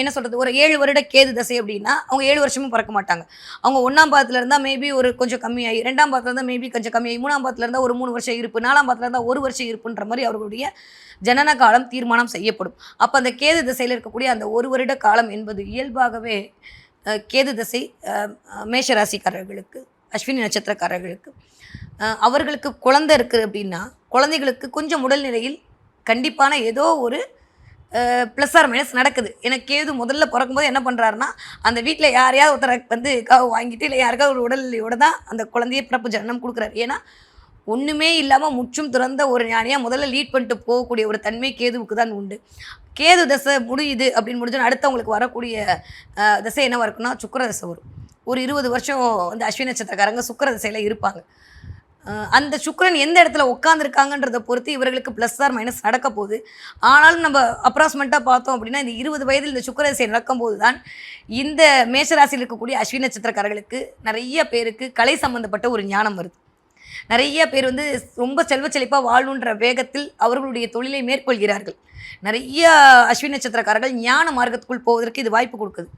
என்ன சொல்கிறது, ஒரு 7 வருட கேது தசை அப்படின்னா அவங்க 7 வருஷமும் பிறக்க மாட்டாங்க. அவங்க 1ஆம் பாதத்தில் இருந்தால் மேபி ஒரு கொஞ்சம் கம்மியாகி, 2ஆம் பாதத்தில் இருந்தால் மேபி கொஞ்சம் கம்மியாகி, 3ஆம் பாதத்தில் இருந்தால் ஒரு 3 வருஷம் இருப்பு, 4ஆம் பாதத்தில் இருந்தால் 1 வருஷம் இருப்புன்ற மாதிரி அவர்களுடைய ஜனன காலம் தீர்மானம் செய்யப்படும். அப்போ அந்த கேது திசையில் இருக்கக்கூடிய அந்த 1 வருட காலம் என்பது இயல்பாகவே கேது திசை மேஷ ராசிக்காரர்களுக்கு, அஸ்வினி நட்சத்திரக்காரர்களுக்கு, அவர்களுக்கு குழந்தை இருக்குது அப்படின்னா குழந்தைகளுக்கு கொஞ்சம் உடல்நிலையில் கண்டிப்பான ஏதோ ஒரு ப்ளஸ் ஆர் மைனஸ் நடக்குது. எனக்கு கேது முதல்ல பிறக்கும்போது என்ன பண்ணுறாருன்னா, அந்த வீட்டில் யாரையாவது ஒருத்தரை வந்து வாங்கிட்டு இல்லை யாருக்காவது ஒரு உடல்நிலையோட தான் அந்த குழந்தைய பிறப்பு ஜனனம் கொடுக்குறாரு. ஏன்னா ஒன்றுமே இல்லாமல் முற்றும் துறந்த ஒரு ஞானியாக முதல்ல லீட் பண்ணிட்டு போகக்கூடிய ஒரு தன்மை கேதுவுக்கு தான் உண்டு. கேது தசை முடியுது அப்படின்னு முடிஞ்சோன்னா அடுத்தவங்களுக்கு வரக்கூடிய தசை என்னவாக இருக்குன்னா சுக்கிர தசை வரும். ஒரு 20 வருஷம் வந்து அஸ்வினி நட்சத்திரக்காரங்க சுக்கிர தசையில் இருப்பாங்க. அந்த சுக்கிரன் எந்த இடத்துல உட்காந்துருக்காங்கன்றதை பொறுத்து இவர்களுக்கு ப்ளஸ் ஆர் மைனஸ் நடக்க போகுது. ஆனாலும் நம்ம அப்ராக்சிமேட்டாக பார்த்தோம் அப்படின்னா இந்த 20 வயதில் இந்த சுக்கிர தசை நடக்கும்போது தான் இந்த மேஷராசியில் இருக்கக்கூடிய அஸ்வினி நட்சத்திரக்காரர்களுக்கு நிறைய பேருக்கு கலை சம்பந்தப்பட்ட ஒரு ஞானம் வருது. நிறைய பேர் வந்து ரொம்ப செல்வ செழிப்பாக வாழணுன்ற வேகத்தில் அவர்களுடைய தொழிலை மேற்கொள்கிறார்கள். நிறைய அஸ்வினி நட்சத்திரக்காரர்கள் ஞான மார்க்கத்துக்குள் போவதற்கு இது வாய்ப்பு கொடுக்குது.